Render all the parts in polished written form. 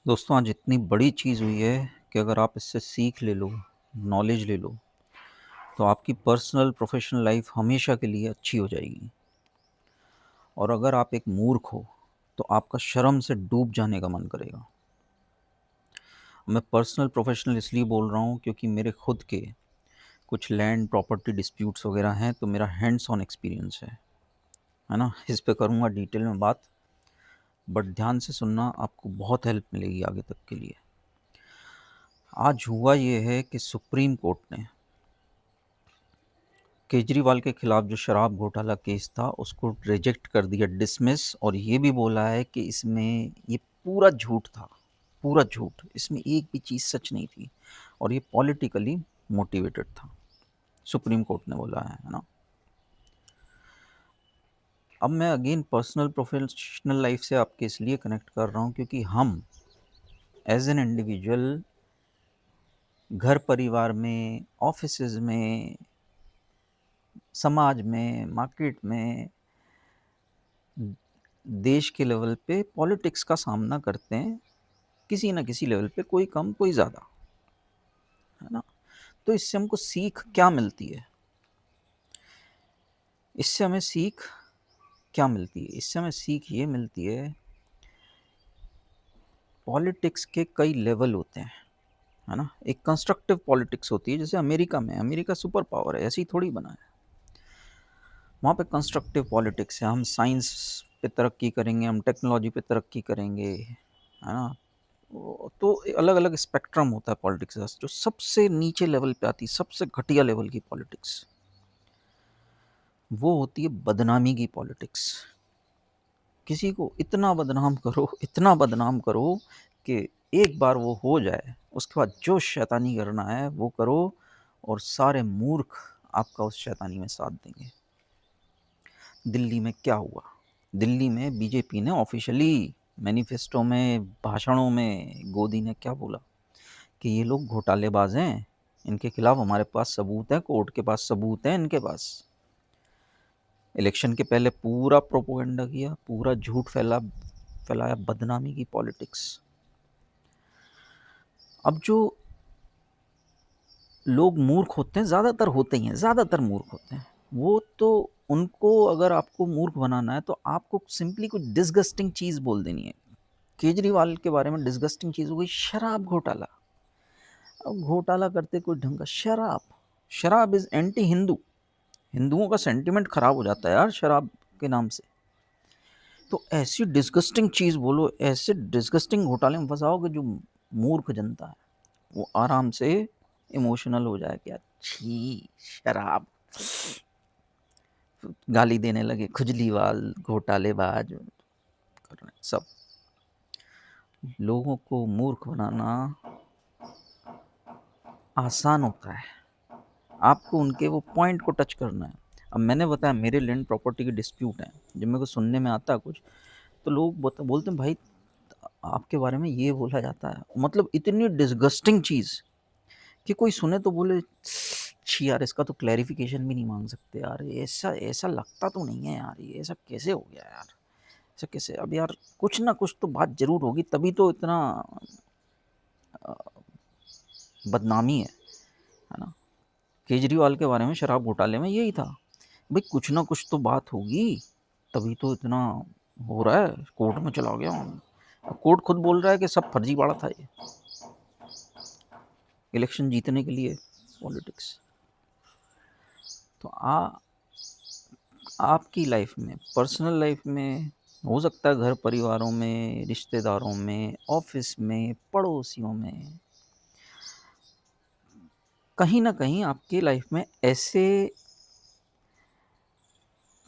दोस्तों, आज इतनी बड़ी चीज़ हुई है कि अगर आप इससे सीख ले लो, नॉलेज ले लो, तो आपकी पर्सनल प्रोफेशनल लाइफ हमेशा के लिए अच्छी हो जाएगी। और अगर आप एक मूर्ख हो, तो आपका शर्म से डूब जाने का मन करेगा। मैं पर्सनल प्रोफेशनल इसलिए बोल रहा हूँ क्योंकि मेरे खुद के कुछ लैंड प्रॉपर्टी डिस्प्यूट्स वगैरह हैं, तो मेरा हैंड्स ऑन एक्सपीरियंस है ना? इस पे करूँगा डिटेल में बात, बट ध्यान से सुनना, आपको बहुत हेल्प मिलेगी आगे तक के लिए। आज हुआ ये है कि सुप्रीम कोर्ट ने केजरीवाल के खिलाफ जो शराब घोटाला केस था उसको रिजेक्ट कर दिया, डिसमिस, और ये भी बोला है कि इसमें ये पूरा झूठ था, पूरा झूठ, इसमें एक भी चीज़ सच नहीं थी और ये पॉलिटिकली मोटिवेटेड था। सुप्रीम कोर्ट ने बोला है ना। अब मैं अगेन पर्सनल प्रोफेशनल लाइफ से आपके इसलिए कनेक्ट कर रहा हूँ क्योंकि हम एज एन इंडिविजुअल घर परिवार में, ऑफिसेज में, समाज में, मार्केट में, देश के लेवल पे पॉलिटिक्स का सामना करते हैं, किसी ना किसी लेवल पे, कोई कम कोई ज़्यादा, है ना। तो इससे हमको सीख क्या मिलती है? इससे हमें सीख क्या मिलती है? इससे हमें सीख ये मिलती है, पॉलिटिक्स के कई लेवल होते हैं, है ना। एक कंस्ट्रक्टिव पॉलिटिक्स होती है, जैसे अमेरिका में, अमेरिका सुपर पावर है, ऐसे ही थोड़ी बना है। वहाँ पे कंस्ट्रक्टिव पॉलिटिक्स है, हम साइंस पे तरक्की करेंगे, हम टेक्नोलॉजी पे तरक्की करेंगे, है ना। तो अलग अलग स्पेक्ट्रम होता है पॉलिटिक्स का। जो सबसे नीचे लेवल पे आती है, सबसे घटिया लेवल की पॉलिटिक्स, वो होती है बदनामी की पॉलिटिक्स। किसी को इतना बदनाम करो, इतना बदनाम करो कि एक बार वो हो जाए, उसके बाद जो शैतानी करना है वो करो, और सारे मूर्ख आपका उस शैतानी में साथ देंगे। दिल्ली में क्या हुआ? दिल्ली में बीजेपी ने ऑफिशियली मैनिफेस्टो में, भाषणों में, गोदी ने क्या बोला कि ये लोग घोटालेबाज हैं, इनके खिलाफ हमारे पास सबूत है, कोर्ट के पास सबूत है इनके पास। इलेक्शन के पहले पूरा प्रोपोगंडा किया, पूरा झूठ फैलाया, बदनामी की पॉलिटिक्स। अब जो लोग मूर्ख होते हैं, ज़्यादातर होते ही हैं, ज़्यादातर मूर्ख होते हैं, वो तो, उनको अगर आपको मूर्ख बनाना है तो आपको सिंपली कुछ डिसगस्टिंग चीज़ बोल देनी है। केजरीवाल के बारे में डिसगस्टिंग चीज़ हो गई, शराब घोटाला। अब घोटाला करते कोई ढंग का, शराब, शराब इज़ एंटी हिंदू, हिंदुओं का सेंटिमेंट खराब हो जाता है यार शराब के नाम से। तो ऐसी डिस्गस्टिंग चीज़ बोलो, ऐसे डिस्गस्टिंग घोटाले में फंसाओ कि जो मूर्ख जनता है वो आराम से इमोशनल हो जाए कि यार छी, शराब, गाली देने लगे, खुजलीवाल, घोटालेबाज कर रहे हैं सब। लोगों को मूर्ख बनाना आसान होता है, आपको उनके वो पॉइंट को टच करना है। अब मैंने बताया मेरे लैंड प्रॉपर्टी के डिस्प्यूट हैं, जब मेरे को सुनने में आता है कुछ, तो लोग बोलते हैं भाई आपके बारे में ये बोला जाता है, मतलब इतनी डिस्गस्टिंग चीज़ कि कोई सुने तो बोले छी यार, इसका तो क्लैरिफिकेशन भी नहीं मांग सकते यार, ऐसा ऐसा लगता तो नहीं है यार, ये ऐसा कैसे हो गया यार, ऐसा कैसे? अब यार कुछ ना कुछ तो बात ज़रूर होगी, तभी तो इतना बदनामी है ना। केजरीवाल के बारे में शराब घोटाले में यही था, भाई कुछ ना कुछ तो बात होगी, तभी तो इतना हो रहा है, कोर्ट में चला गया हूँ। कोर्ट खुद बोल रहा है कि सब फर्जीवाड़ा था ये, इलेक्शन जीतने के लिए पॉलिटिक्स। तो आपकी लाइफ में, पर्सनल लाइफ में, हो सकता है घर परिवारों में, रिश्तेदारों में, ऑफिस में, पड़ोसियों में, कहीं ना कहीं आपकी लाइफ में ऐसे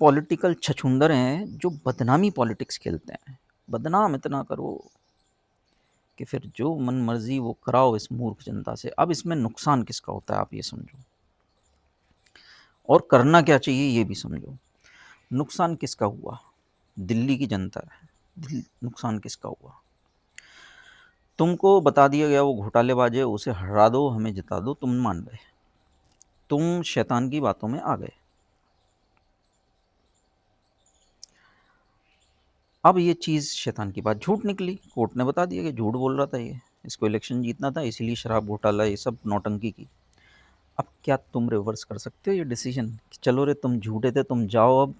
पॉलिटिकल छछूंदर हैं जो बदनामी पॉलिटिक्स खेलते हैं। बदनाम इतना करो कि फिर जो मन मर्जी वो कराओ इस मूर्ख जनता से। अब इसमें नुकसान किसका होता है आप ये समझो, और करना क्या चाहिए ये भी समझो। नुकसान किसका हुआ? दिल्ली की जनता है। नुकसान किसका हुआ? तुमको बता दिया गया वो घोटालेबाज है, उसे हरा दो, हमें जिता दो, तुम मान गए, तुम शैतान की बातों में आ गए। अब ये चीज़ शैतान की बात झूठ निकली, कोर्ट ने बता दिया कि झूठ बोल रहा था ये, इसको इलेक्शन जीतना था इसीलिए शराब घोटाला ये सब नौटंकी की। अब क्या तुम रिवर्स कर सकते हो ये डिसीजन कि चलो रे तुम झूठे थे, तुम जाओ अब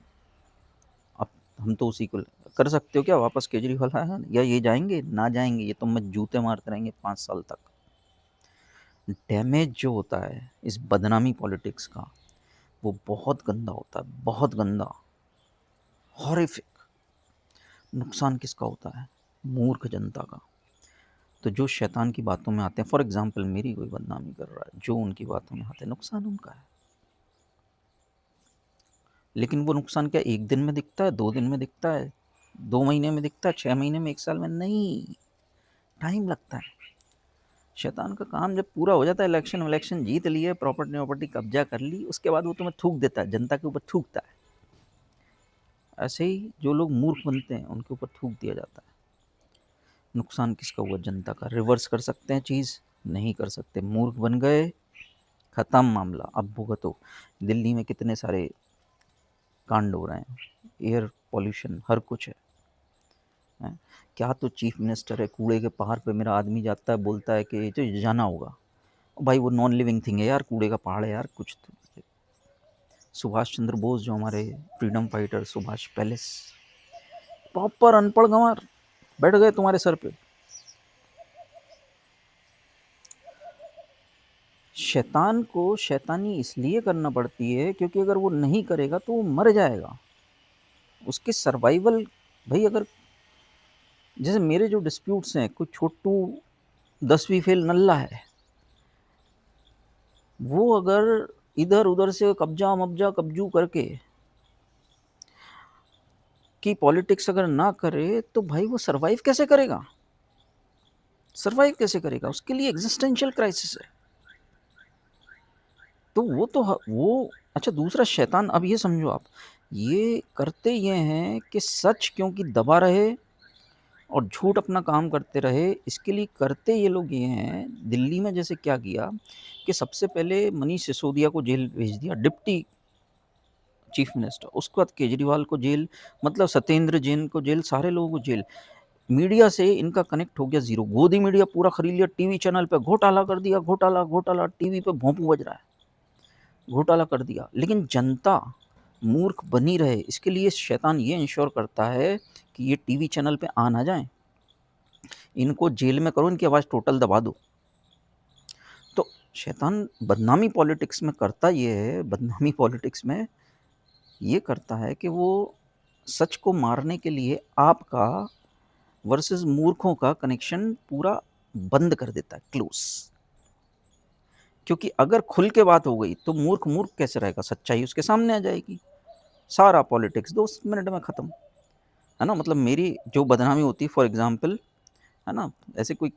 हम तो उसी को कर सकते हो क्या वापस केजरीवाल आया या ये जाएंगे ना जाएंगे ये तुम में जूते मारते रहेंगे 5 साल तक। डैमेज जो होता है इस बदनामी पॉलिटिक्स का वो बहुत गंदा होता है, बहुत गंदा, हॉरिफिक। नुकसान किसका होता है? मूर्ख जनता का। तो जो शैतान की बातों में आते हैं, फॉर एग्जाम्पल मेरी कोई बदनामी कर रहा है, जो उनकी बातों में आते हैं, नुकसान उनका है। लेकिन वो नुकसान क्या एक दिन में दिखता है, 2 दिन में दिखता है, 2 महीने में दिखता है, 6 महीने में, 1 साल में? नहीं, टाइम लगता है। शैतान का काम जब पूरा हो जाता है, इलेक्शन वलेक्शन जीत लिए, प्रॉपर्टी वॉपर्टी कब्जा कर ली, उसके बाद वो तुम्हें थूक देता है, जनता के ऊपर थूकता है। ऐसे ही जो लोग मूर्ख बनते हैं उनके ऊपर थूक दिया जाता है। नुकसान किसका हुआ? जनता का। रिवर्स कर सकते हैं चीज़? नहीं कर सकते। मूर्ख बन गए, ख़त्म मामला, अब भुगतो। दिल्ली में कितने सारे कांड हो रहे हैं, एयर पॉल्यूशन, हर कुछ है? क्या तो चीफ मिनिस्टर है, कूड़े के पहाड़ पे मेरा आदमी जाता है, बोलता है कि तो जाना होगा। भाई वो नॉन लिविंग थिंग है यार, कूड़े का पहाड़ है यार, कुछ तो। सुभाष चंद्र बोस जो हमारे freedom fighter, Subhash palace, proper अनपढ़ गंवार बैठ गए तुम्हारे सर पे। शैतान को शैतानी इसलिए करना पड़ती है क्योंकि अगर वो नहीं करेगा तो वो मर जाएगा। उसके सर्वाइवल, भाई अगर जैसे मेरे जो डिस्प्यूट्स हैं, कोई छोटू 10वीं फेल नल्ला है, वो अगर इधर उधर से कब्जा मब्जा कब्जू करके की पॉलिटिक्स अगर ना करे तो भाई वो सर्वाइव कैसे करेगा? सर्वाइव कैसे करेगा? उसके लिए एग्जिस्टेंशियल क्राइसिस है। तो वो अच्छा, दूसरा शैतान, अब ये समझो आप, ये करते ये हैं कि सच क्योंकि दबा रहे और झूठ अपना काम करते रहे, इसके लिए करते ये लोग ये हैं। दिल्ली में जैसे क्या किया कि सबसे पहले मनीष सिसोदिया को जेल भेज दिया, डिप्टी चीफ मिनिस्टर, उसके बाद केजरीवाल को जेल, मतलब सत्येंद्र जैन को जेल, सारे लोगों को जेल। मीडिया से इनका कनेक्ट हो गया जीरो, गोदी मीडिया पूरा खरीद लिया, टीवी चैनल पे घोटाला कर दिया, घोटाला घोटाला, टीवी पे भोंपू बज रहा है, घोटाला कर दिया। लेकिन जनता मूर्ख बनी रहे, इसके लिए शैतान ये इंश्योर करता है कि ये टीवी चैनल पे आ ना जाए, इनको जेल में करो, इनकी आवाज़ टोटल दबा दो। तो शैतान बदनामी पॉलिटिक्स में करता ये है, बदनामी पॉलिटिक्स में ये करता है कि वो सच को मारने के लिए आपका वर्सेस मूर्खों का कनेक्शन पूरा बंद कर देता है, क्लोज। क्योंकि अगर खुल के बात हो गई तो मूर्ख मूर्ख कैसे रहेगा, सच्चाई उसके सामने आ जाएगी, सारा पॉलिटिक्स 2 मिनट में ख़त्म, है ना? मतलब मेरी जो बदनामी होती है, फॉर एग्जांपल, है ना, ऐसे कोई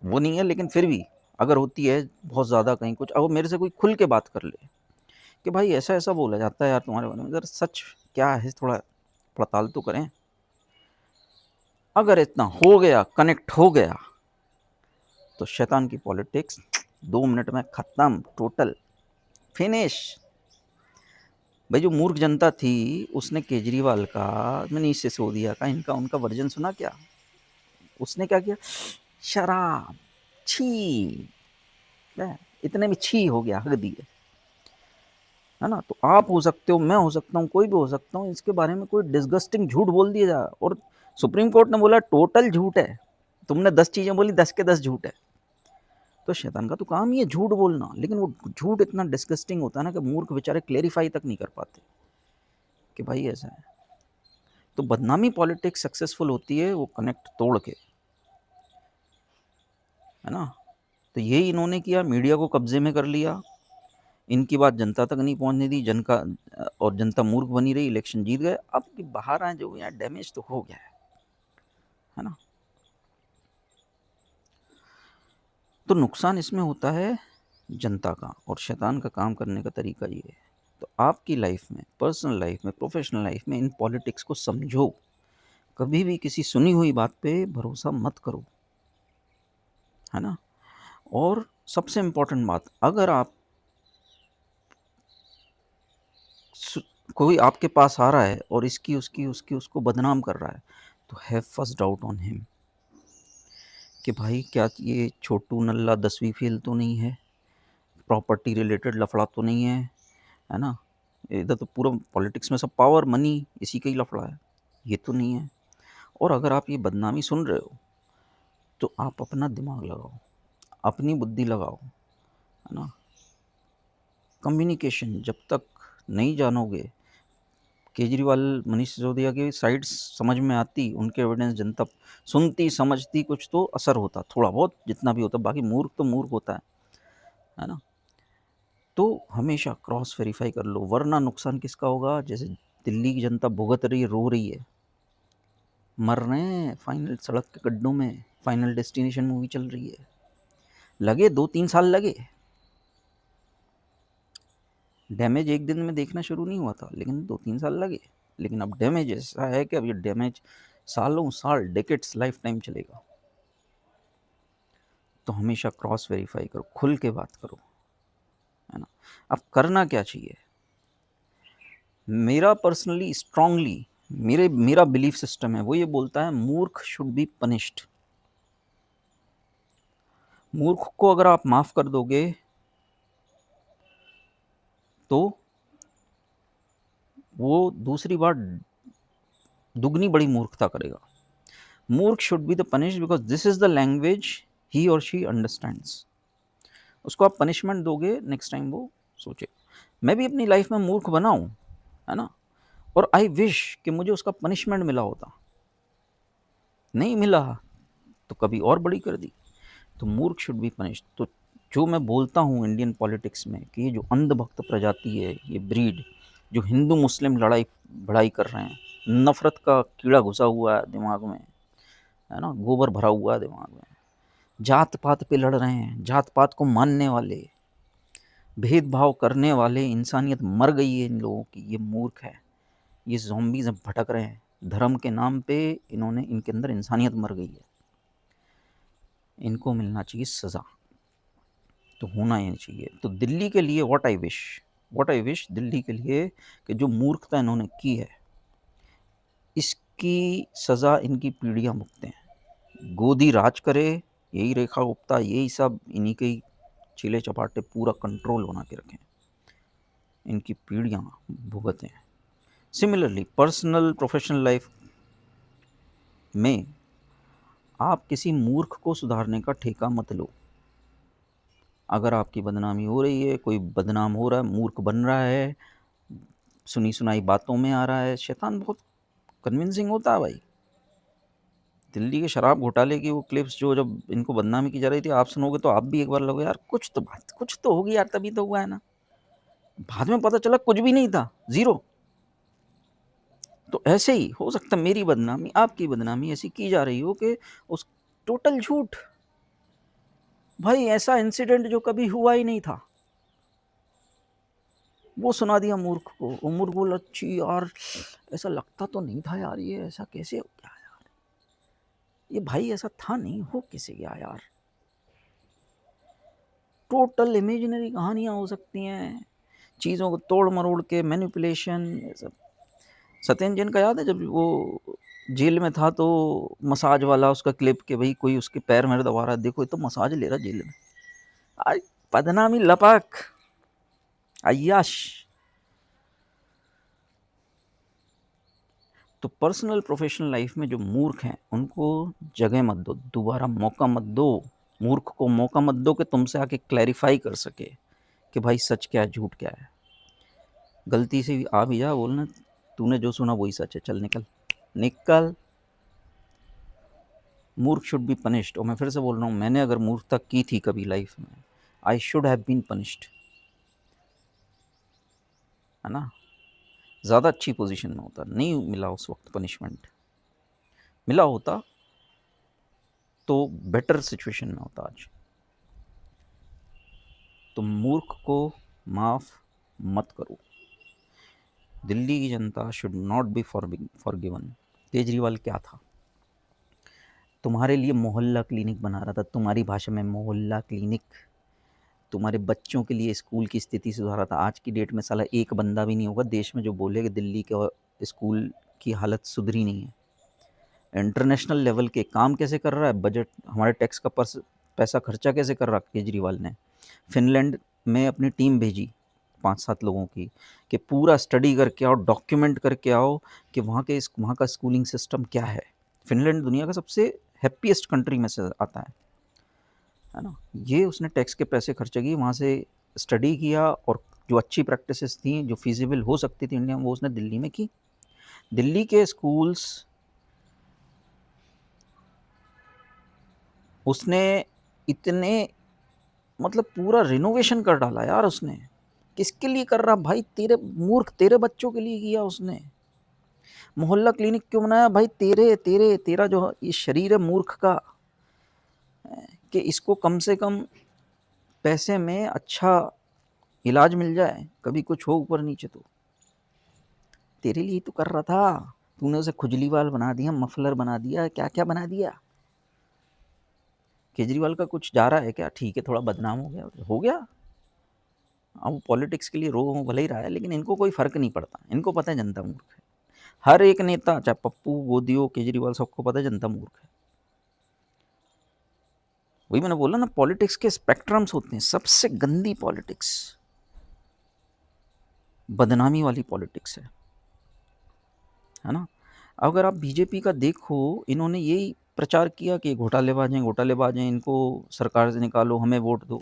वो नहीं है, लेकिन फिर भी अगर होती है बहुत ज़्यादा कहीं कुछ, अब मेरे से कोई खुल के बात कर ले कि भाई ऐसा ऐसा बोला जाता है यार तुम्हारे बारे में, ज़रा सच क्या है थोड़ा पड़ताल तो करें। अगर इतना हो गया, कनेक्ट हो गया, तो शैतान की पॉलिटिक्स 2 मिनट में ख़त्म, टोटल फिनिश। भाई जो मूर्ख जनता थी उसने केजरीवाल का, मनीष सिसोदिया का, इनका उनका वर्जन सुना क्या? उसने क्या किया? शराब, छी, इतने में छी हो गया, हक दिए, है ना? तो आप हो सकते हो, मैं हो सकता हूँ, कोई भी हो सकता हूँ, इसके बारे में कोई डिस्गस्टिंग झूठ बोल दिया जाए और सुप्रीम कोर्ट ने बोला टोटल झूठ है, तुमने 10 चीज़ें बोली, 10 के 10 झूठ है। तो शैतान का तो काम ही है झूठ बोलना, लेकिन वो झूठ इतना डिस्गस्टिंग होता है ना कि मूर्ख बेचारे क्लेरिफाई तक नहीं कर पाते कि भाई ऐसा है। तो बदनामी पॉलिटिक्स सक्सेसफुल होती है वो कनेक्ट तोड़ के, है ना? तो यही इन्होंने किया, मीडिया को कब्जे में कर लिया, इनकी बात जनता तक नहीं पहुंचने दी, और जनता मूर्ख बनी रही, इलेक्शन जीत गए। अब कि बाहर आए जो यार, डैमेज तो हो गया है ना? तो नुकसान इसमें होता है जनता का, और शैतान का काम करने का तरीका ये है। तो आपकी लाइफ में, पर्सनल लाइफ में, प्रोफेशनल लाइफ में इन पॉलिटिक्स को समझो, कभी भी किसी सुनी हुई बात पे भरोसा मत करो, है ना? और सबसे इम्पोर्टेंट बात, अगर आप कोई आपके पास आ रहा है और इसकी उसकी उसकी उसको बदनाम कर रहा है, तो have first doubt on him कि भाई क्या ये छोटू नल्ला 10वीं फेल तो नहीं है, प्रॉपर्टी रिलेटेड लफड़ा तो नहीं है ना? इधर तो पूरा पॉलिटिक्स में सब पावर मनी इसी का ही लफड़ा है, ये तो नहीं है। और अगर आप ये बदनामी सुन रहे हो तो आप अपना दिमाग लगाओ, अपनी बुद्धि लगाओ, है ना? कम्युनिकेशन जब तक नहीं जानोगे, केजरीवाल मनीष सिसोदिया की साइड्स समझ में आती, उनके एविडेंस जनता सुनती समझती, कुछ तो असर होता थोड़ा बहुत, जितना भी होता। बाकी मूर्ख तो मूर्ख होता है ना? तो हमेशा क्रॉस वेरीफाई कर लो, वरना नुकसान किसका होगा? जैसे दिल्ली की जनता भुगत रही है, रो रही है, मर रहे हैं फाइनल सड़क के गड्ढों में। फाइनल डेस्टिनेशन मूवी चल रही है, लगे 2-3 साल लगे। डैमेज एक दिन में देखना शुरू नहीं हुआ था, लेकिन 2-3 साल लगे। लेकिन अब डैमेज ऐसा है कि अब ये डैमेज सालों साल, डेकेड्स, लाइफ टाइम चलेगा। तो हमेशा क्रॉस वेरीफाई करो, खुल के बात करो, है ना? अब करना क्या चाहिए? मेरा पर्सनली स्ट्रांगली मेरा बिलीफ सिस्टम है, वो ये बोलता है मूर्ख शुड बी पनिश्ड। मूर्ख को अगर आप माफ कर दोगे तो वो दूसरी बार दुगनी बड़ी मूर्खता करेगा। मूर्ख should be the punished because this is the language he और शी अंडरस्टैंड्स। उसको आप पनिशमेंट दोगे, नेक्स्ट टाइम वो सोचे। मैं भी अपनी लाइफ में मूर्ख बना हूं, है ना? और आई विश कि मुझे उसका पनिशमेंट मिला होता, नहीं मिला तो कभी और बड़ी कर दी। तो मूर्ख शुड बी पनिश्ड। तो जो मैं बोलता हूँ इंडियन पॉलिटिक्स में कि ये जो अंधभक्त प्रजाति है, ये ब्रीड जो हिंदू मुस्लिम लड़ाई बढ़ाई कर रहे हैं, नफरत का कीड़ा घुसा हुआ है दिमाग में, है ना? गोबर भरा हुआ है दिमाग में, जात पात पे लड़ रहे हैं, जात पात को मानने वाले, भेदभाव करने वाले, इंसानियत मर गई है इन लोगों की। ये मूर्ख है, ये ज़ॉम्बीज़ अब भटक रहे हैं धर्म के नाम पे। इनके अंदर इंसानियत मर गई है, इनको मिलना चाहिए सज़ा। तो होना ही नहीं चाहिए। तो दिल्ली के लिए व्हाट आई विश दिल्ली के लिए कि जो मूर्खता इन्होंने की है, इसकी सज़ा इनकी पीढ़ियां भुगतें। गोदी राज करे, यही रेखा गुप्ता, यही सब इन्हीं के ही चीले चपाटे पूरा कंट्रोल बना के रखें, इनकी पीढ़ियां भुगतें। सिमिलरली पर्सनल प्रोफेशनल लाइफ में आप किसी मूर्ख को सुधारने का ठेका मत लो। अगर आपकी बदनामी हो रही है, कोई बदनाम हो रहा है, मूर्ख बन रहा है, सुनी सुनाई बातों में आ रहा है, शैतान बहुत कन्विंसिंग होता है भाई। दिल्ली के शराब घोटाले की वो क्लिप्स जो जब इनको बदनामी की जा रही थी, आप सुनोगे तो आप भी एक बार लगो यार कुछ तो होगी यार, तभी तो हुआ है ना। बाद में पता चला कुछ भी नहीं था, ज़ीरो। तो ऐसे ही हो सकता है मेरी बदनामी, आपकी बदनामी ऐसी की जा रही हो कि उस टोटल झूठ, भाई ऐसा इंसिडेंट जो कभी हुआ ही नहीं था वो सुना दिया मूर्ख को। वो मूर्ख बोला, अच्छी यार ऐसा लगता तो नहीं था यार, ये ऐसा कैसे हो गया यार, ये भाई ऐसा था नहीं, हो कैसे गया यार। टोटल इमेजिनरी कहानियां हो सकती हैं, चीज़ों को तोड़ मरोड़ के मैनिपुलेशन, ये सब। सत्येंद्र जैन का याद है जब वो जेल में था तो मसाज वाला उसका क्लिप कि भाई कोई उसके पैर मेरे दबा रहा है, देखो ये तो मसाज ले रहा जेल में। आज बदनामी लपक अय्याश। तो पर्सनल प्रोफेशनल लाइफ में जो मूर्ख हैं उनको जगह मत दो, दोबारा मौका मत दो। मूर्ख को मौका मत दो कि तुमसे आके क्लैरिफाई कर सके कि भाई सच क्या है झूठ क्या है। गलती से आ भी जा बोलना, तूने जो सुना वही सच है, चल निकल निकल। मूर्ख शुड बी पनिश्ड। और मैं फिर से बोल रहा हूँ, मैंने अगर मूर्खता की थी कभी लाइफ में, I should have been punished, है ना? ज़्यादा अच्छी पोजीशन में होता, नहीं मिला उस वक्त पनिशमेंट, मिला होता तो बेटर सिचुएशन में होता आज। तो मूर्ख को माफ़ मत करो। दिल्ली की जनता should not be forgiven. Kejriwal क्या था? तुम्हारे लिए मोहल्ला क्लिनिक बना रहा था, तुम्हारी भाषा में मोहल्ला क्लिनिक। तुम्हारे बच्चों के लिए स्कूल की स्थिति सुधार रहा था। आज की डेट में साला एक बंदा भी नहीं होगा देश में जो बोले कि दिल्ली के स्कूल की हालत सुधरी नहीं है। इंटरनेशनल लेवल के काम कैसे कर रहा है, बजट हमारे टैक्स का पैसा खर्चा कैसे कर रहा केजरीवाल ने। फिनलैंड में अपनी टीम भेजी 5-7 लोगों की कि पूरा स्टडी करके आओ, डॉक्यूमेंट करके आओ कि वहाँ का स्कूलिंग सिस्टम क्या है। फिनलैंड दुनिया का सबसे हैप्पीएस्ट कंट्री में से आता है ना। ये उसने टैक्स के पैसे खर्चे किए, वहाँ से स्टडी किया और जो अच्छी प्रैक्टिसेस थी जो फिजिबल हो सकती थी इंडिया में, वो उसने दिल्ली में की। दिल्ली के स्कूल्स उसने इतने मतलब पूरा रिनोवेशन कर डाला यार उसने। किसके लिए कर रहा भाई, तेरे मूर्ख तेरे बच्चों के लिए किया उसने। मोहल्ला क्लिनिक क्यों बनाया भाई, तेरा जो ये शरीर है मूर्ख का, कि इसको कम से कम पैसे में अच्छा इलाज मिल जाए, कभी कुछ हो ऊपर नीचे तो तेरे लिए तो कर रहा था। तूने उसे खुजलीवाल बना दिया, मफलर बना दिया, क्या क्या बना दिया। केजरीवाल का कुछ जा रहा है क्या, ठीक है थोड़ा बदनाम हो गया। अब वो पॉलिटिक्स के लिए रो भले ही रहा है, लेकिन इनको कोई फर्क नहीं पड़ता। इनको पता है जनता मूर्ख है। हर एक नेता, चाहे पप्पू, गोदी हो, केजरीवाल, सबको पता है जनता मूर्ख है। वही मैंने बोला ना, पॉलिटिक्स के स्पेक्ट्रम्स होते हैं। सबसे गंदी पॉलिटिक्स बदनामी वाली पॉलिटिक्स है ना। अगर आप बीजेपी का देखो, इन्होंने यही प्रचार किया कि घोटालेबाज हैं, इनको सरकार से निकालो, हमें वोट दो।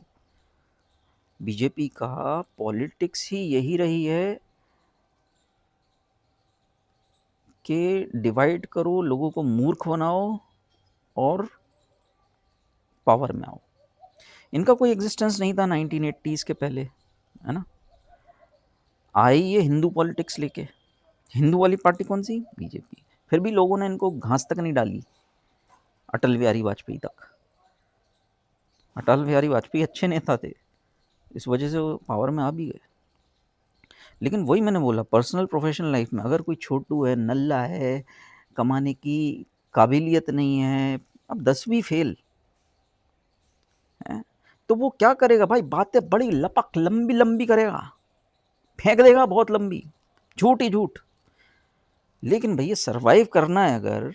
बीजेपी का पॉलिटिक्स ही यही रही है कि डिवाइड करो, लोगों को मूर्ख बनाओ और पावर में आओ। इनका कोई एग्जिस्टेंस नहीं था 1980s के पहले, है ना। आई ये हिंदू पॉलिटिक्स लेके। हिंदू वाली पार्टी कौन सी, बीजेपी। फिर भी लोगों ने इनको घास तक नहीं डाली अटल बिहारी वाजपेयी तक। अटल बिहारी वाजपेयी अच्छे नेता थे, इस वजह से वो पावर में आ भी गए। लेकिन वही मैंने बोला, पर्सनल प्रोफेशनल लाइफ में अगर कोई छोटू है, नल्ला है, कमाने की काबिलियत नहीं है, अब 10वीं फेल है, तो वो क्या करेगा भाई, बातें बड़ी लपक लंबी लंबी करेगा, फेंक देगा बहुत लंबी, झूठ ही झूठ। लेकिन भैया सरवाइव करना है अगर,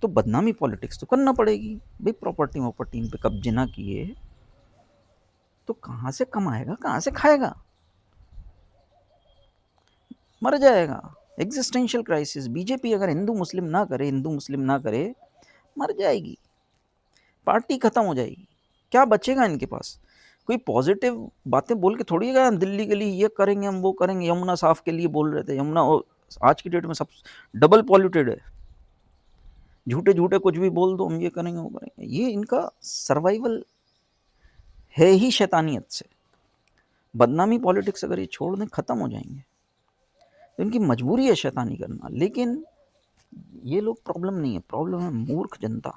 तो बदनामी पॉलिटिक्स तो करना पड़ेगी भाई। प्रॉपर्टी वॉपर्टी पे कब्जे ना किए तो कहाँ से कमाएगा, कहाँ से खाएगा, मर जाएगा। Existential crisis. बीजेपी अगर हिंदू मुस्लिम ना करे, मर जाएगी, पार्टी खत्म हो जाएगी। क्या बचेगा इनके पास। कोई पॉजिटिव बातें बोल के थोड़ी गया, दिल्ली के लिए ये करेंगे हम, वो करेंगे। यमुना साफ के लिए बोल रहे थे, यमुना आज की डेट में सब डबल पॉल्यूटेड है। झूठे झूठे कुछ भी बोल दो, हम ये करेंगे वो करेंगे। ये इनका सर्वाइवल है ही शैतानियत से। बदनामी पॉलिटिक्स अगर ये छोड़ दें, खत्म हो जाएंगे। तो इनकी मजबूरी है शैतानी करना। लेकिन ये लोग प्रॉब्लम नहीं है, प्रॉब्लम है मूर्ख जनता,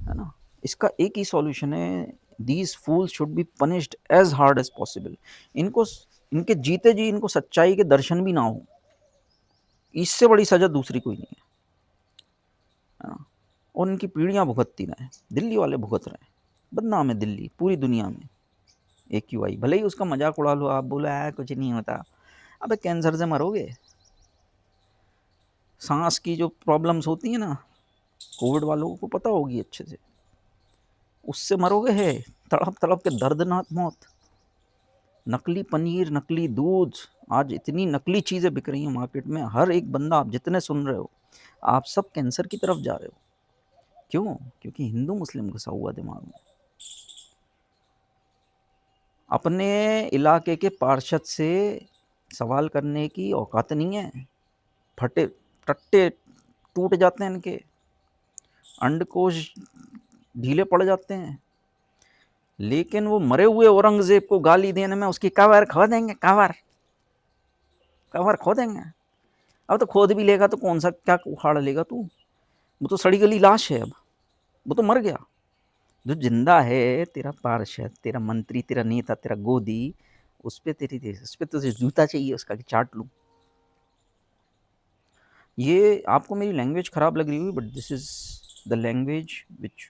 है ना। इसका एक ही सॉल्यूशन है, these fools should be punished as hard as possible. इनको, इनके जीते जी इनको सच्चाई के दर्शन भी ना हो, इससे बड़ी सजा दूसरी कोई नहीं है ना। और इनकी पीढ़ियां भुगतती रहें, दिल्ली वाले भुगत रहे हैं। बदनाम है दिल्ली पूरी दुनिया में। AQI भले ही उसका मजाक उड़ा लो आप, बोला है कुछ नहीं होता, अबे कैंसर से मरोगे। सांस की जो प्रॉब्लम्स होती है ना, कोविड वालों को पता होगी अच्छे से, उससे मरोगे है, तड़प तड़प के दर्दनाक मौत। नकली पनीर, नकली दूध, आज इतनी नकली चीज़ें बिक रही हैं मार्केट में। हर एक बंदा, आप जितने सुन रहे हो, आप सब कैंसर की तरफ जा रहे हो। क्यों? क्योंकि हिंदू मुस्लिम घुसा हुआ दिमाग में। अपने इलाके के पार्षद से सवाल करने की औकात नहीं है। फटे टट्टे टूट जाते हैं इनके, अंडकोश ढीले पड़ जाते हैं। लेकिन वो मरे हुए औरंगजेब को गाली देने में उसकी कवर खो देंगे, कवर खो देंगे। अब तो खोद भी लेगा तो कौन सा क्या उखाड़ लेगा तू, वो तो सड़ी गली लाश है। अब वो तो मर गया। जो जिंदा है, तेरा पार्षद, तेरा मंत्री, तेरा नेता, तेरा गोदी, उस पे तुझे जूता चाहिए उसका कि चाट लूं। ये आपको मेरी लैंग्वेज खराब लग रही हुई, but this is the language which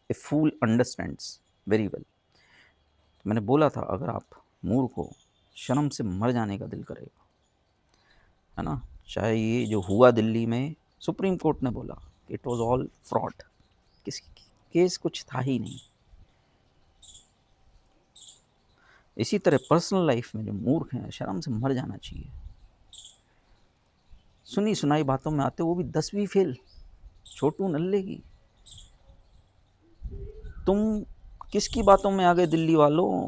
a fool understands very well. मैंने बोला था, अगर आप मूर्ख हो, शर्म से मर जाने का दिल करेगा, है ना। चाहे ये जो हुआ दिल्ली में, सुप्रीम कोर्ट ने बोला इट वाज ऑल फ्रॉड, किसी केस कुछ था ही नहीं। इसी तरह पर्सनल लाइफ में जो मूर्ख हैं शर्म से मर जाना चाहिए। सुनी सुनाई बातों में आते, वो भी 10वीं फेल, छोटू नल्ले की। तुम किसकी बातों में आ गए दिल्ली वालों?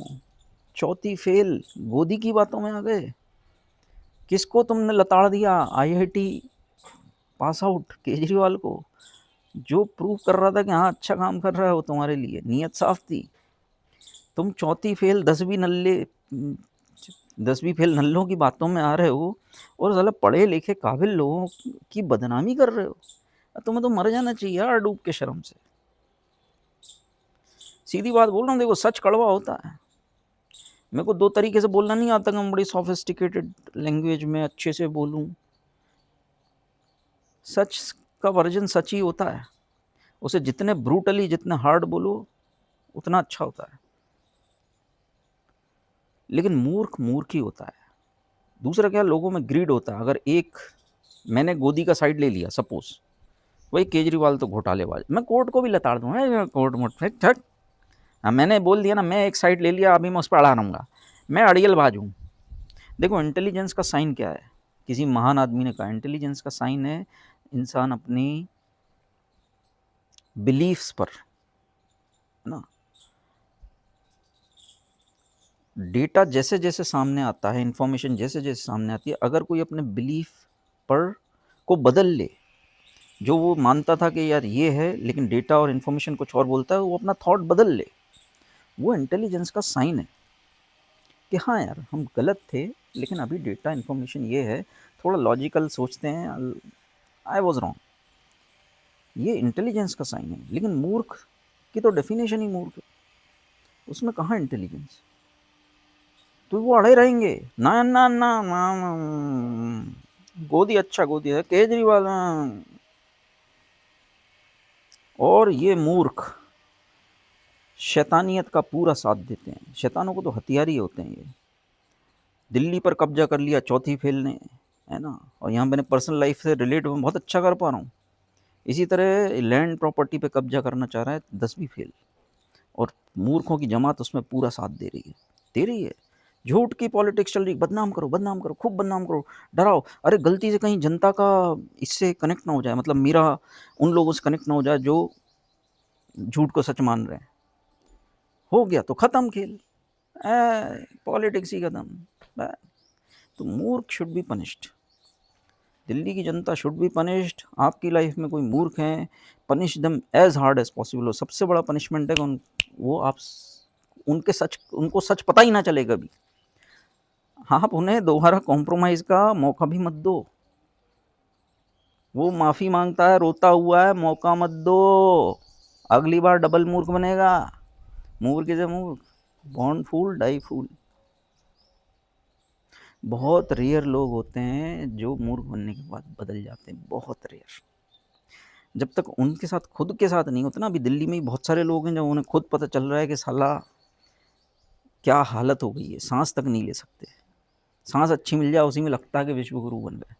चौथी फेल, गोदी की बातों में आ गए। किसको तुमने लताड़ दिया? आईआईटी पास आउट केजरीवाल को, जो प्रूव कर रहा था कि हाँ अच्छा काम कर रहा है वो तुम्हारे लिए, नीयत साफ थी। तुम चौथी फेल 10वीं फेल नल्लों की बातों में आ रहे हो और साला पढ़े लिखे काबिल लोगों की बदनामी कर रहे हो। तुम्हें तो मर जाना चाहिए यार डूब के शर्म से। सीधी बात बोल रहा हूँ, देखो सच कड़वा होता है। मेरे को 2 तरीके से बोलना नहीं आता कि मैं बड़ी सोफिस्टिकेटेड लैंग्वेज में अच्छे से बोलूँ। सच का वर्जन सच ही होता है, उसे जितने ब्रूटली जितने हार्ड बोलो उतना अच्छा होता है। लेकिन मूर्ख मूर्ख ही होता है। दूसरा क्या, लोगों में ग्रीड होता है। अगर एक मैंने गोदी का साइड ले लिया सपोज, वही केजरीवाल तो घोटालेबाज, मैं कोर्ट को भी लताड़ दूँ, कोर्ट मोट फेंक ठक। मैंने बोल दिया ना, मैं एक साइड ले लिया, अभी मैं उस पर अड़ा रहूँगा, मैं अड़ियलबाज हूँ। देखो इंटेलिजेंस का साइन क्या है? किसी महान आदमी ने कहा इंटेलिजेंस का साइन है इंसान अपनी बिलीफ्स पर, है ना, डेटा जैसे जैसे सामने आता है, इंफॉर्मेशन जैसे जैसे सामने आती है, अगर कोई अपने बिलीफ पर को बदल ले, जो वो मानता था कि यार ये है, लेकिन डेटा और इन्फॉर्मेशन कुछ और बोलता है, वो अपना थॉट बदल ले, वो इंटेलिजेंस का साइन है कि हाँ यार हम गलत थे, लेकिन अभी डेटा इन्फॉर्मेशन ये है, थोड़ा लॉजिकल सोचते हैं, आई वॉज रॉन्ग। ये इंटेलिजेंस का साइन है। लेकिन मूर्ख की तो डेफिनेशन ही मूर्ख है, उसमें कहाँ इंटेलिजेंस। तो वो अड़े रहेंगे, ना ना ना, ना, ना गोदी अच्छा गोदी है केजरीवाल। और ये मूर्ख शैतानियत का पूरा साथ देते हैं। शैतानों को तो हथियार ही होते हैं ये। दिल्ली पर कब्जा कर लिया चौथी फेल ने, है ना, और यहाँ मैंने पर्सनल लाइफ से रिलेट बहुत अच्छा कर पा रहा हूँ। इसी तरह लैंड प्रॉपर्टी पे कब्जा करना चाह रहा है 10वीं फेल, और मूर्खों की जमात उसमें पूरा साथ दे रही है, दे रही है। झूठ की पॉलिटिक्स चल रही, बदनाम करो, खूब बदनाम करो, डराओ। अरे गलती से कहीं जनता का इससे कनेक्ट ना हो जाए, मतलब मेरा उन लोगों से कनेक्ट ना हो जाए जो झूठ को सच मान रहे हैं, हो गया तो खत्म खेल, पॉलिटिक्स ही खत्म। तो मूर्ख शुड बी पनिश्ड, दिल्ली की जनता शुड बी पनिश्ड। आपकी लाइफ में कोई मूर्ख हैं, punish them as hard as possible. हो सबसे बड़ा पनिशमेंट है कि वो आप उनको सच पता ही ना चले कभी। आप उन्हें दोबारा कॉम्प्रोमाइज़ का मौका भी मत दो। वो माफ़ी मांगता है, रोता हुआ है, मौका मत दो, अगली बार डबल मूर्ख बनेगा। मूर्ख से मूर्ख, बॉर्न फूल डाई फूल। बहुत रेयर लोग होते हैं जो मूर्ख बनने के बाद बदल जाते हैं, बहुत रेयर। जब तक उनके साथ खुद के साथ नहीं होता ना, अभी दिल्ली में ही बहुत सारे लोग हैं जब उन्हें खुद पता चल रहा है कि साला क्या हालत हो गई है, सांस तक नहीं ले सकते, सांस अच्छी मिल जाए उसी में लगता है कि विश्व गुरु बन गए,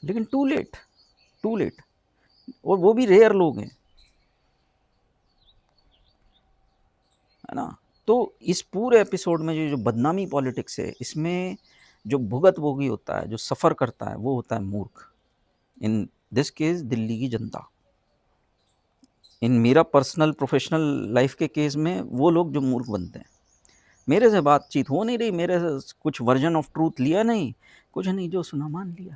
लेकिन टू लेट, टू लेट। और वो भी रेयर लोग हैं, है ना। तो इस पूरे एपिसोड में जो बदनामी पॉलिटिक्स है, इसमें जो भुगतभोगी होता है, जो सफ़र करता है, वो होता है मूर्ख। इन दिस केस दिल्ली की जनता। इन मेरा पर्सनल प्रोफेशनल लाइफ के केस में वो लोग जो मूर्ख बनते हैं। मेरे से बातचीत हो नहीं रही, मेरे से कुछ वर्जन ऑफ ट्रूथ लिया नहीं, कुछ नहीं, जो सुना मान लिया,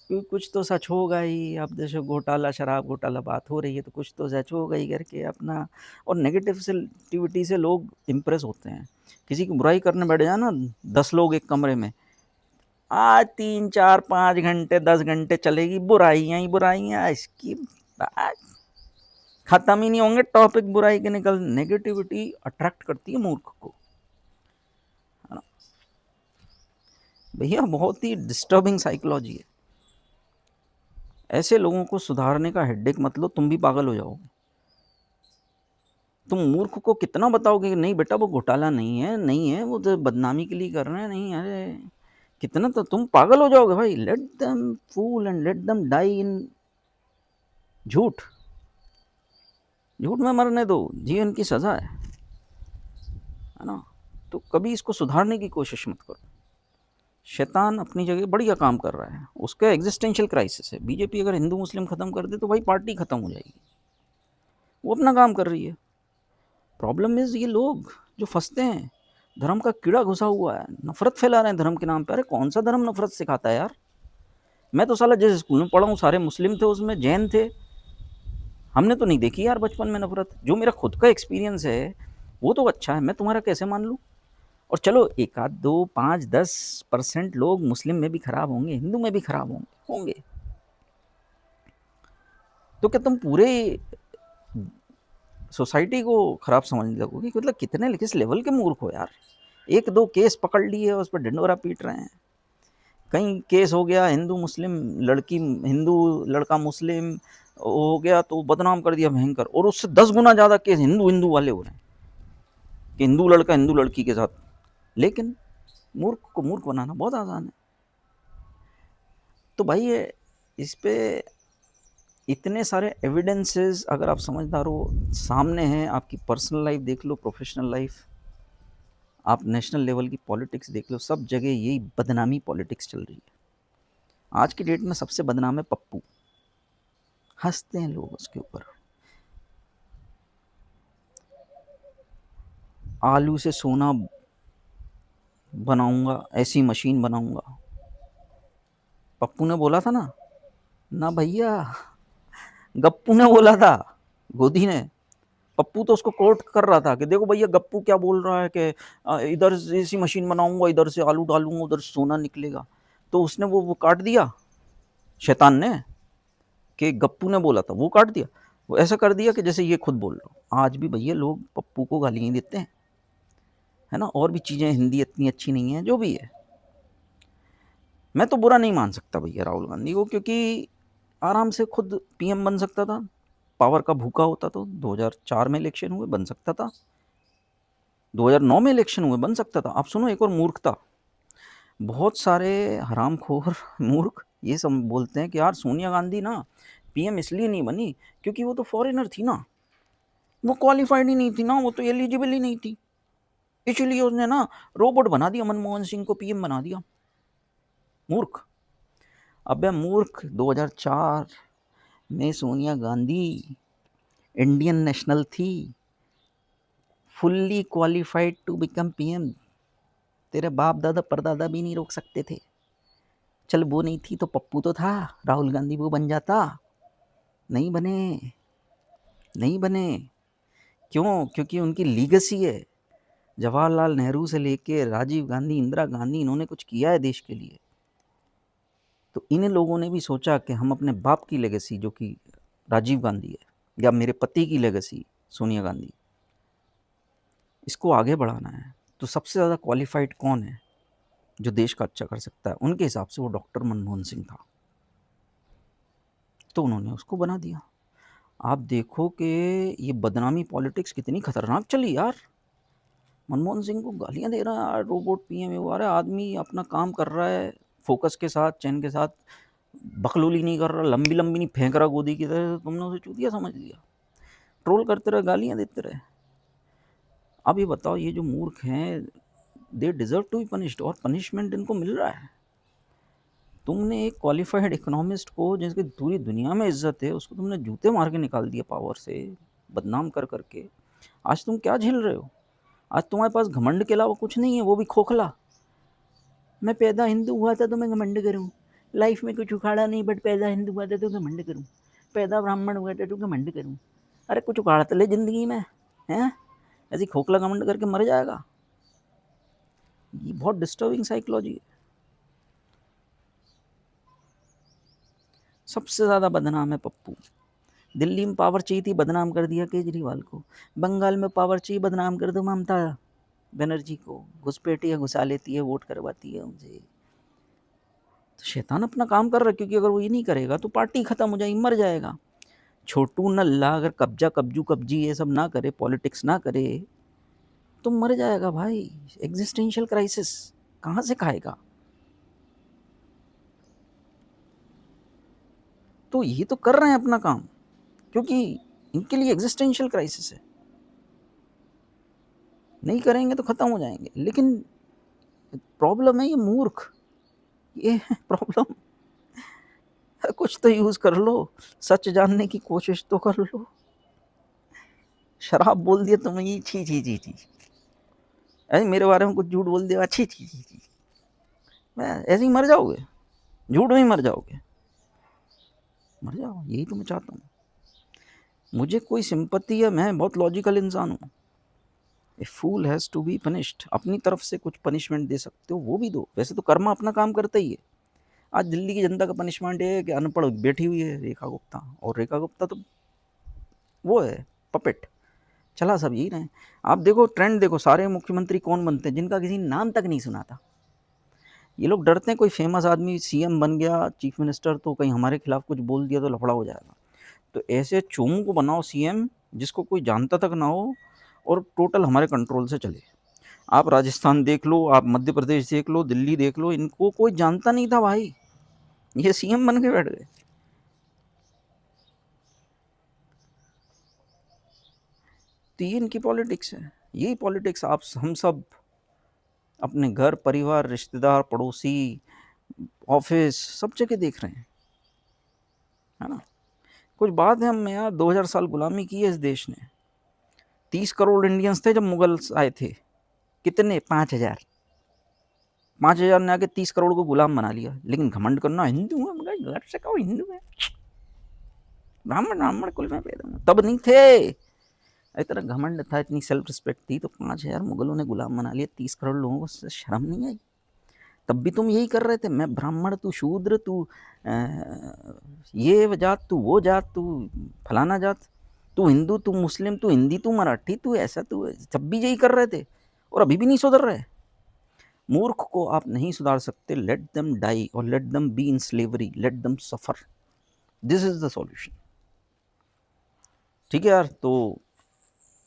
क्योंकि कुछ तो सच होगा ही। अब जैसे घोटाला, शराब घोटाला बात हो रही है, तो कुछ तो सच होगा ही करके अपना। और नेगेटिविटी से लोग इम्प्रेस होते हैं। किसी की बुराई करने बैठ जाए ना 10 लोग एक कमरे में, आज 3 4 5 घंटे 10 घंटे चलेगी बुराइयाँ ही बुराइयाँ, इसकी बात खत्म ही नहीं होंगे टॉपिक बुराई के निकल। नेगेटिविटी अट्रैक्ट करती है मूर्ख को, है ना भैया, बहुत ही डिस्टर्बिंग साइकोलॉजी है। ऐसे लोगों को सुधारने का हेडेक मत लो, तुम भी पागल हो जाओगे। तुम मूर्ख को कितना बताओगे कि नहीं बेटा वो घोटाला नहीं है, नहीं है, वो तो बदनामी के लिए कर रहे हैं, नहीं, अरे कितना तो तुम पागल हो जाओगे भाई। Let them fool and let them die in झूठ। झूठ में मरने दो, जीवन की सजा है ना। तो कभी इसको सुधारने की कोशिश मत करो। शैतान अपनी जगह बढ़िया काम कर रहा है, उसका एग्जिस्टेंशियल क्राइसिस है। बीजेपी अगर हिंदू मुस्लिम खत्म कर दे तो भाई पार्टी खत्म हो जाएगी, वो अपना काम कर रही है। प्रॉब्लम इज ये लोग जो फंसते हैं, धर्म का कीड़ा घुसा हुआ है, नफरत फैला रहे हैं धर्म के नाम पे। अरे कौन सा धर्म नफरत सिखाता है यार। मैं तो साला जिस स्कूल में पढ़ा हूँ सारे मुस्लिम थे, उसमें जैन थे, हमने तो नहीं देखी यार बचपन में नफरत। जो मेरा खुद का एक्सपीरियंस है वो तो अच्छा है, मैं तुम्हारा कैसे मान लूँ। और चलो एक आध दो 5-10% लोग मुस्लिम में भी खराब होंगे, हिंदू में भी खराब होंगे। तो क्या तुम पूरे सोसाइटी को खराब समझने लगोगे? मतलब कितने किस लेवल के मूर्ख हो यार। एक दो केस पकड़ लिए उस पर ढिंडोरा पीट रहे हैं। कहीं केस हो गया हिंदू मुस्लिम, लड़की हिंदू लड़का मुस्लिम हो गया तो बदनाम कर दिया भयंकर, और उससे 10 गुना ज़्यादा केस हिंदू हिंदू वाले हो रहे हैं कि हिंदू लड़का हिंदू लड़की के साथ। लेकिन मूर्ख को मूर्ख बनाना बहुत आसान है। तो भाई ये इस पे इतने सारे एविडेंसेस अगर आप समझदार हो सामने हैं, आपकी पर्सनल लाइफ देख लो, प्रोफेशनल लाइफ, आप नेशनल लेवल की पॉलिटिक्स देख लो, सब जगह यही बदनामी पॉलिटिक्स चल रही है। आज की डेट में सबसे बदनाम है पप्पू। हंसते हैं लोग उसके ऊपर। आलू से सोना बनाऊंगा, ऐसी मशीन बनाऊंगा, पप्पू ने बोला था ना। ना भैया, गप्पू ने बोला था, गोदी ने। पप्पू तो उसको कोर्ट कर रहा था कि देखो भैया गप्पू क्या बोल रहा है कि इधर से ऐसी मशीन बनाऊंगा, इधर से आलू डालूंगा, उधर से सोना निकलेगा। तो उसने वो काट दिया शैतान ने, कि गप्पू ने बोला था वो काट दिया। वो ऐसा कर दिया कि जैसे ये खुद बोल रहा हो। आज भी भैया लोग पप्पू को गालियाँ देते हैं, है ना। और भी चीज़ें हिंदी इतनी अच्छी नहीं है, जो भी है। मैं तो बुरा नहीं मान सकता भैया राहुल गांधी को, क्योंकि आराम से खुद पीएम बन सकता था। पावर का भूखा होता तो 2004 में इलेक्शन हुए बन सकता था, 2009 में इलेक्शन हुए बन सकता था। आप सुनो एक और मूर्खता, बहुत सारे हरामखोर मूर्ख ये सब बोलते हैं कि यार सोनिया गांधी ना पीएम इसलिए नहीं बनी क्योंकि वो तो फॉरेनर थी ना, वो क्वालिफाइड ही नहीं थी ना, वो तो एलिजिबल ही नहीं थी, इसलिए उसने ना रोबोट बना दिया, मनमोहन सिंह को पीएम बना दिया। मूर्ख। अबे मूर्ख, 2004 में सोनिया गांधी इंडियन नेशनल थी, fully qualified to become PM. तेरे बाप दादा परदादा भी नहीं रोक सकते थे। चल वो नहीं थी तो पप्पू तो था, राहुल गांधी वो बन जाता। नहीं बने, नहीं बने। क्यों? क्योंकि उनकी लीगेसी है। जवाहरलाल नेहरू से लेके राजीव गांधी, इंदिरा गांधी, इन्होंने कुछ किया है देश के लिए। तो इन लोगों ने भी सोचा कि हम अपने बाप की लेगेसी जो कि राजीव गांधी है, या मेरे पति की लेगेसी सोनिया गांधी, इसको आगे बढ़ाना है। तो सबसे ज़्यादा क्वालिफाइड कौन है जो देश का अच्छा कर सकता है? उनके हिसाब से वो डॉक्टर मनमोहन सिंह था, तो उन्होंने उसको बना दिया। आप देखो कि ये बदनामी पॉलिटिक्स कितनी खतरनाक चली यार। मनमोहन सिंह को गालियाँ दे रहा है रोबोट पीएम, वो अरे आदमी अपना काम कर रहा है फोकस के साथ, चैन के साथ, बकलोली नहीं कर रहा, लंबी लंबी नहीं फेंक रहा गोदी की तरह। तो तुमने उसे चूतिया समझ लिया, ट्रोल करते रहे, गालियाँ देते रहे। अब ये बताओ, ये जो मूर्ख हैं they deserve to be punished, और पनिशमेंट इनको मिल रहा है। तुमने एक क्वालिफाइड इकोनॉमिस्ट को जिसकी पूरी दुनिया में इज्जत है, उसको तुमने जूते मार के निकाल दिया पावर से, बदनाम कर करके। आज तुम क्या झेल रहे हो? आज तुम्हारे पास घमंड के अलावा कुछ नहीं है, वो भी खोखला। मैं पैदा हिंदू हुआ था तो मैं घमंड करूं, लाइफ में कुछ उखाड़ा नहीं, बट पैदा हिंदू हुआ था तो घमंड करूं, पैदा ब्राह्मण हुआ था तो घमंड करूं। अरे कुछ उखाड़ा तो ले जिंदगी में, हैं? ऐसी खोखला घमंड करके मर जाएगा। ये बहुत डिस्टर्बिंग साइकोलॉजी है। सबसे ज़्यादा बदनाम है पप्पू। दिल्ली में पावर चाहिए थी, बदनाम कर दिया केजरीवाल को। बंगाल में पावर चाहिए, बदनाम कर दो ममता बनर्जी को, घुसपैठिया घुसा लेती है, वोट करवाती है मुझे। तो शैतान अपना काम कर रहा है, क्योंकि अगर वो ये नहीं करेगा तो पार्टी खत्म हो जाएगी, मर जाएगा। छोटू नल्ला अगर कब्जा कब्जू कब्जी ये सब ना करे, पॉलिटिक्स ना करे, तो मर जाएगा भाई। एग्जिस्टेंशियल क्राइसिस कहाँ से खाएगा? तो ये तो कर रहे हैं अपना काम, क्योंकि इनके लिए एग्जिस्टेंशियल क्राइसिस है, नहीं करेंगे तो खत्म हो जाएंगे। लेकिन प्रॉब्लम है ये मूर्ख, ये है प्रॉब्लम। कुछ तो यूज कर लो, सच जानने की कोशिश तो कर लो। शराब बोल दिया तुम, ये छी छी छी छी, ऐसे मेरे बारे में कुछ झूठ बोल दिया, छी छी छी छी, मैं ऐसे ही मर जाओगे, झूठ में ही मर जाओगे, मर जाओ, यही तो मैं चाहता हूँ। मुझे कोई सिंपत्ति है, मैं बहुत लॉजिकल इंसान हूँ। ए फूल हैज़ टू बी पनिश्ड, अपनी तरफ से कुछ पनिशमेंट दे सकते हो वो भी दो। वैसे तो कर्मा अपना काम करता ही है। आज दिल्ली की जनता का पनिशमेंट ये है कि अनपढ़ बैठी हुई है रेखा गुप्ता, और रेखा गुप्ता तो वो है पपेट, चला सब यही रहे। आप देखो ट्रेंड देखो, सारे मुख्यमंत्री कौन बनते हैं जिनका किसी नाम तक नहीं सुना था। ये लोग डरते हैं कोई फेमस आदमी सीएम बन गया, चीफ मिनिस्टर, तो कहीं हमारे खिलाफ कुछ बोल दिया तो लफड़ा हो जाएगा। तो ऐसे चोमू को बनाओ सीएम जिसको कोई जानता तक ना हो और टोटल हमारे कंट्रोल से चले। आप राजस्थान देख लो, आप मध्य प्रदेश देख लो, दिल्ली देख लो, इनको कोई जानता नहीं था भाई, ये सीएम बन के बैठ गए। तो ये इनकी पॉलिटिक्स है, यही पॉलिटिक्स आप हम सब अपने घर परिवार रिश्तेदार पड़ोसी ऑफिस सब जगह देख रहे हैं, है ना। कुछ बात है, हम यार 2000 साल गुलामी की है इस देश ने। 30 करोड़ इंडियंस थे जब मुगल्स आए थे, कितने 5000, 5000 ने आके 30 करोड़ को गुलाम बना लिया। लेकिन घमंड करना हिंदू है, मगर घर से कहो हिंदू है, ब्राह्मण ब्राह्मण कुल में पैदा हूं। तब नहीं थे, इतना घमंड था, इतनी सेल्फ रिस्पेक्ट थी, तो 5000 मुगलों ने गुलाम बना लिया, 30 करोड़ लोगों को शर्म नहीं आई? तब भी तुम यही कर रहे थे, मैं ब्राह्मण तू शूद्र, तू ये जात तू वो जात, तू फलाना जात, तू हिंदू तू मुस्लिम, तू हिंदी तू मराठी, तू ऐसा तू, तब भी यही कर रहे थे और अभी भी नहीं सुधर रहे। मूर्ख को आप नहीं सुधार सकते, लेट देम डाई और let them be in slavery, let them suffer, this is the solution. ठीक है यार, तो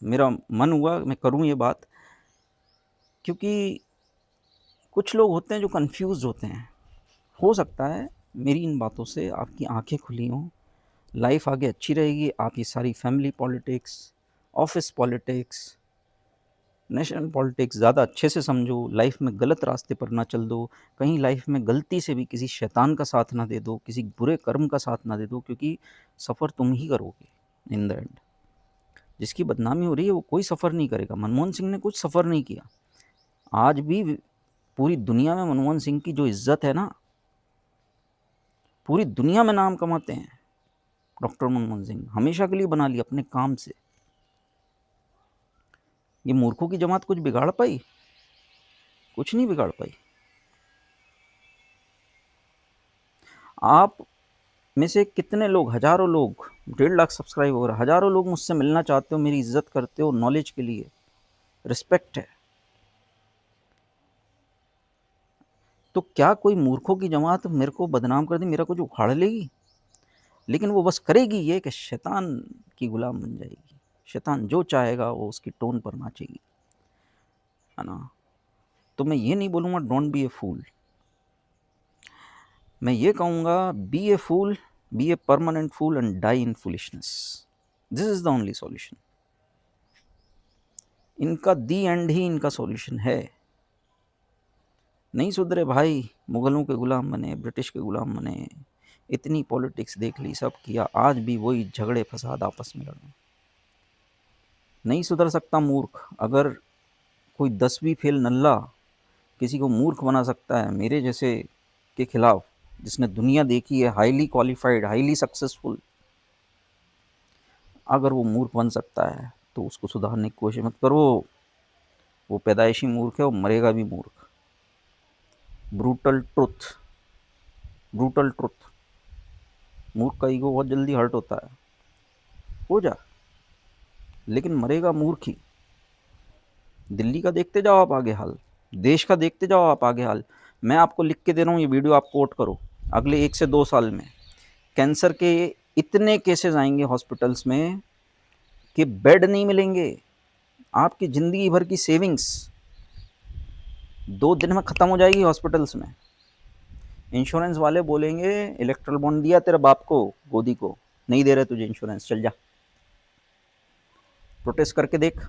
मेरा मन हुआ मैं करूं ये बात, क्योंकि कुछ लोग होते हैं जो कंफ्यूज होते हैं। हो सकता है मेरी इन बातों से आपकी आंखें खुली हों, लाइफ आगे अच्छी रहेगी। आप ये सारी family politics, office politics, national politics ज़्यादा अच्छे से समझो, लाइफ में गलत रास्ते पर ना चल दो, कहीं लाइफ में गलती से भी किसी शैतान का साथ ना दे दो, किसी बुरे कर्म का साथ ना दे दो, क्योंकि सफ़र तुम ही करोगे इन द एंड। जिसकी बदनामी हो रही है वो कोई सफ़र नहीं करेगा। मनमोहन सिंह ने कुछ सफ़र नहीं किया। आज भी पूरी दुनिया में मनमोहन सिंह की जो इज्जत है ना, पूरी दुनिया में नाम कमाते हैं डॉक्टर मनमोहन सिंह, हमेशा के लिए बना लिया अपने काम से। ये मूर्खों की जमात कुछ बिगाड़ पाई? कुछ नहीं बिगाड़ पाई। आप में से कितने लोग, हजारों लोग, 1.5 लाख सब्सक्राइबर, हजारों लोग मुझसे मिलना चाहते हो, मेरी इज्जत करते हो, नॉलेज के लिए रिस्पेक्ट है, तो क्या कोई मूर्खों की जमात मेरे को बदनाम कर दी, मेरा कुछ उखाड़ लेगी? लेकिन वो बस करेगी ये कि शैतान की गुलाम बन जाएगी। शैतान जो चाहेगा वो उसकी टोन पर नाचेगी, है ना। तो मैं ये नहीं बोलूँगा डोंट बी ए फूल, मैं ये कहूँगा be a fool, be a permanent fool and die in foolishness, this is the only solution. इनका दी एंड ही इनका सॉल्यूशन है। नहीं सुधरे भाई, मुगलों के गुलाम बने, ब्रिटिश के गुलाम बने, इतनी पॉलिटिक्स देख ली, सब किया, आज भी वही झगड़े फसाद आपस में लड़ना। नहीं सुधर सकता मूर्ख। अगर कोई 10वीं फेल नल्ला किसी को मूर्ख बना सकता है मेरे जैसे के खिलाफ, जिसने दुनिया देखी है, हाईली क्वालिफाइड, हाईली सक्सेसफुल, अगर वो मूर्ख बन सकता है तो उसको सुधारने की कोशिश मत करो। वो पैदाइशी मूर्ख है, वो मरेगा भी मूर्ख। Brutal truth, brutal truth. मूर्ख का ईगो बहुत जल्दी हर्ट होता है, हो जा, लेकिन मरेगा मूर्ख ही। दिल्ली का देखते जाओ आप आगे हाल, देश का देखते जाओ आप आगे हाल। मैं आपको लिख के दे रहा हूँ, ये वीडियो आप कोट करो, अगले 1 से 2 साल में कैंसर के इतने केसेस आएंगे हॉस्पिटल्स में कि बेड नहीं मिलेंगे। आपकी ज़िंदगी भर की सेविंग्स 2 दिन में ख़त्म हो जाएगी हॉस्पिटल्स में। इंश्योरेंस वाले बोलेंगे इलेक्ट्रल बॉन्ड दिया तेरे बाप को, गोदी को, नहीं दे रहे तुझे इंश्योरेंस, चल जा। प्रोटेस्ट करके देख,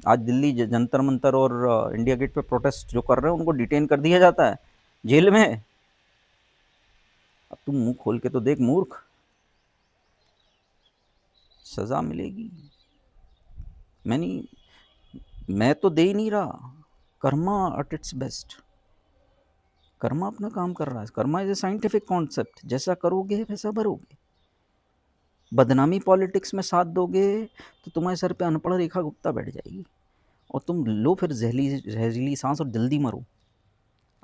आज दिल्ली जंतर मंतर और इंडिया गेट पे प्रोटेस्ट जो कर रहे हैं उनको डिटेन कर दिया जाता है जेल में। अब तुम मुंह खोल के तो देख मूर्ख, सजा मिलेगी। मैं तो दे ही नहीं रहा। Karma at its best, Karma अपना काम कर रहा है। Karma is a scientific concept, जैसा करोगे वैसा भरोगे। बदनामी पॉलिटिक्स में साथ दोगे तो तुम्हारे सर पे अनपढ़ रेखा गुप्ता बैठ जाएगी और तुम लो फिर जहरीली सांस और जल्दी मरो।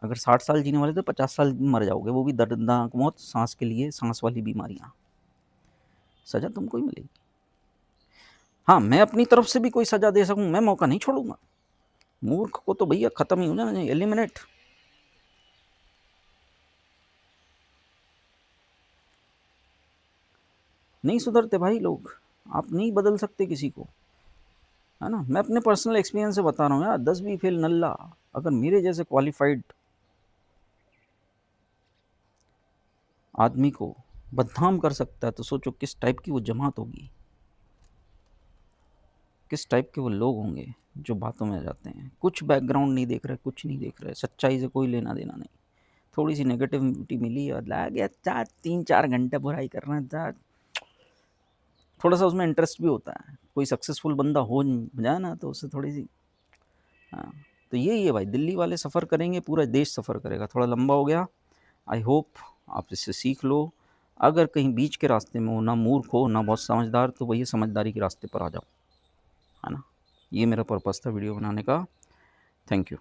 अगर 60 साल जीने वाले तो 50 साल मर जाओगे, वो भी दर्दनाक मौत, सांस के लिए, सांस वाली बीमारियां। सजा तुमको ही मिलेगी। हाँ, मैं अपनी तरफ से भी कोई सजा दे सकूं, मैं मौका नहीं छोड़ूंगा। मूर्ख को तो भैया खत्म ही हो जाना, एलिमिनेट। नहीं सुधरते भाई लोग, आप नहीं बदल सकते किसी को, है ना। मैं अपने पर्सनल एक्सपीरियंस से बता रहा हूँ यार, 10वीं फेल नल्ला अगर मेरे जैसे क्वालिफाइड आदमी को बदनाम कर सकता है तो सोचो किस टाइप की वो जमात होगी, किस टाइप के वो लोग होंगे जो बातों में आ जाते हैं। कुछ बैकग्राउंड नहीं देख रहे, कुछ नहीं देख रहे, सच्चाई से कोई लेना देना नहीं। थोड़ी सी नेगेटिविटी मिली और लग गया 3-4 घंटे बुराई करना था। थोड़ा सा उसमें इंटरेस्ट भी होता है, कोई सक्सेसफुल बंदा हो जाए ना तो उससे थोड़ी सी। हाँ, तो यही है भाई, दिल्ली वाले सफ़र करेंगे, पूरा देश सफ़र करेगा। थोड़ा लंबा हो गया, आई होप आप इससे सीख लो। अगर कहीं बीच के रास्ते में हो, ना मूर्ख हो ना बहुत समझदार, तो भैया समझदारी के रास्ते पर आ जाओ, है ना। ये मेरा पर्पज़ था वीडियो बनाने का। Thank you.